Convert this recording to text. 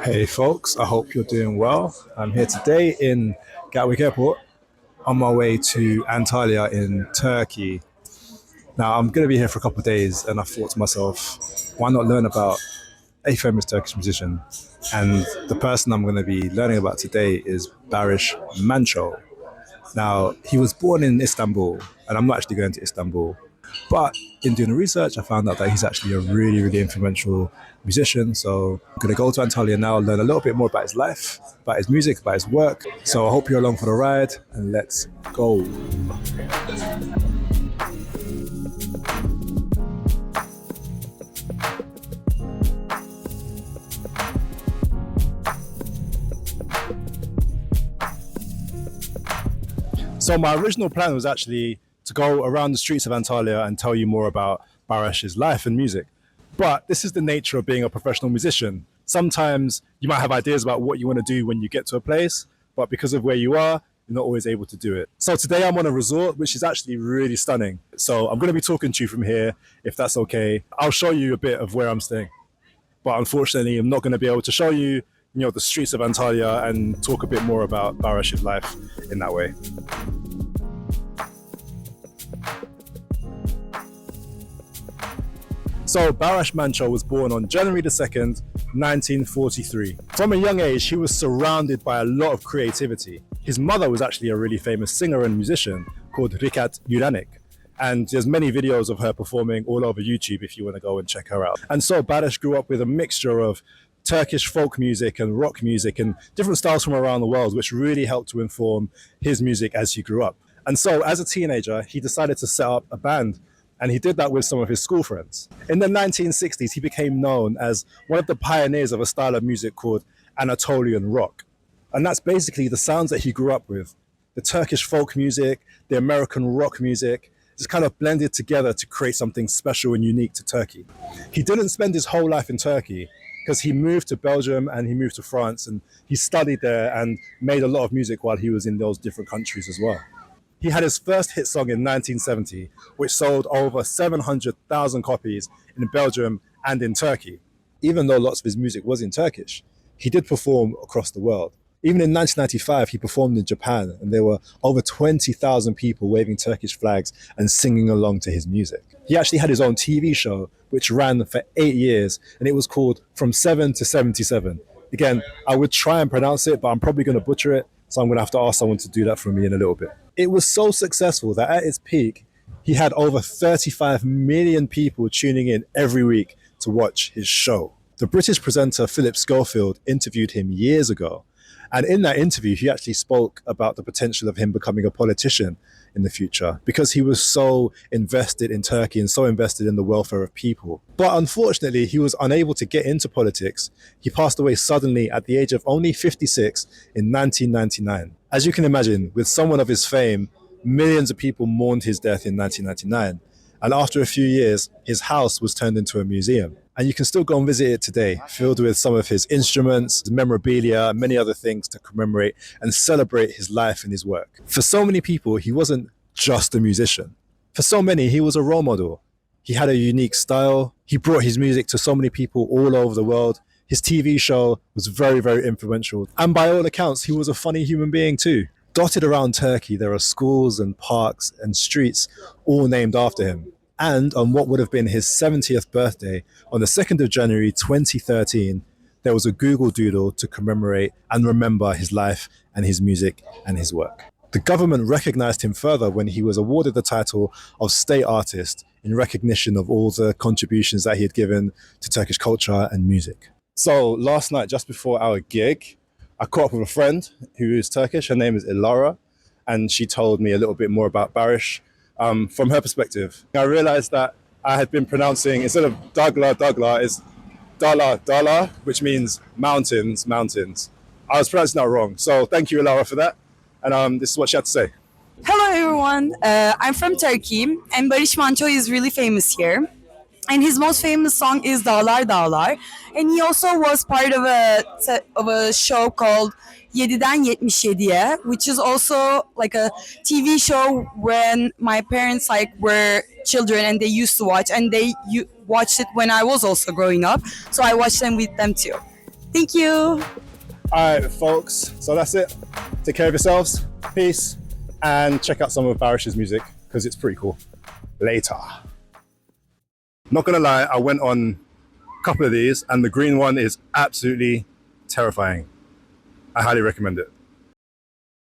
Hey folks, I hope you're doing well. I'm here today in Gatwick Airport on my way to Antalya in Turkey. Now, I'm going to be here for a couple of days, and I thought to myself, why not learn about a famous Turkish musician? And the person I'm going to be learning about today is Baris Mancho. Now, he was born in Istanbul, and I'm not actually going to Istanbul. But in doing the research, I found out that he's actually a really, really influential musician. So I'm going to go to Antalya now, learn a little bit more about his life, about his music, about his work. So I hope you're along for the ride, and let's go. So my original plan was actually to go around the streets of Antalya and tell you more about Barash's life and music. But this is the nature of being a professional musician. Sometimes you might have ideas about what you want to do when you get to a place, but because of where you are, you're not always able to do it. So today I'm on a resort, which is actually really stunning. So I'm going to be talking to you from here, if that's okay. I'll show you a bit of where I'm staying. But unfortunately, I'm not going to be able to show you, the streets of Antalya and talk a bit more about Barash's life in that way. So Baris Mancho was born on January the 2nd, 1943. From a young age, he was surrounded by a lot of creativity. His mother was actually a really famous singer and musician called Rikat Uranik. And there's many videos of her performing all over YouTube if you want to go and check her out. And so Baris grew up with a mixture of Turkish folk music and rock music and different styles from around the world, which really helped to inform his music as he grew up. And so as a teenager, he decided to set up a band, and he did that with some of his school friends. In the 1960s, he became known as one of the pioneers of a style of music called Anatolian rock. And that's basically the sounds that he grew up with. The Turkish folk music, the American rock music, just kind of blended together to create something special and unique to Turkey. He didn't spend his whole life in Turkey because he moved to Belgium and he moved to France, and he studied there and made a lot of music while he was in those different countries as well. He had his first hit song in 1970, which sold over 700,000 copies in Belgium and in Turkey. Even though lots of his music was in Turkish, he did perform across the world. Even in 1995, he performed in Japan, and there were over 20,000 people waving Turkish flags and singing along to his music. He actually had his own TV show, which ran for 8 years, and it was called From 7 to 77. Again, I would try and pronounce it, but I'm probably going to butcher it, so I'm going to have to ask someone to do that for me in a little bit. It was so successful that at its peak, he had over 35 million people tuning in every week to watch his show. The British presenter Philip Schofield interviewed him years ago. And in that interview, he actually spoke about the potential of him becoming a politician in the future because he was so invested in Turkey and so invested in the welfare of people. But unfortunately, he was unable to get into politics. He passed away suddenly at the age of only 56 in 1999. As you can imagine, with someone of his fame, millions of people mourned his death in 1999. And after a few years, his house was turned into a museum. And you can still go and visit it today, filled with some of his instruments, his memorabilia, and many other things to commemorate and celebrate his life and his work. For so many people, he wasn't just a musician. For so many, he was a role model. He had a unique style. He brought his music to so many people all over the world. His TV show was very, very influential. And by all accounts, he was a funny human being too. Dotted around Turkey, there are schools and parks and streets all named after him. And on what would have been his 70th birthday, on the 2nd of January 2013, there was a Google Doodle to commemorate and remember his life and his music and his work. The government recognized him further when he was awarded the title of State Artist in recognition of all the contributions that he had given to Turkish culture and music. So last night, just before our gig, I caught up with a friend who is Turkish. Her name is Ilara, and she told me a little bit more about Baris. From her perspective, I realized that I had been pronouncing, instead of Dagla, Dagla, is Dala, Dala, which means mountains, mountains. I was pronouncing that wrong. So thank you, Ilara, for that. And this is what she had to say. Hello everyone, I'm from Turkey and Baris Manço is really famous here. And his most famous song is Dağlar Dağlar. And he also was part of a show called 7'den 77'ye, which is also like a TV show when my parents were children and they used to watch, and they watched it when I was also growing up. So I watched them with them too. Thank you. All right, folks. So that's it. Take care of yourselves. Peace. And check out some of Baris's music because it's pretty cool. Later. Not gonna lie, I went on a couple of these and the green one is absolutely terrifying. I highly recommend it.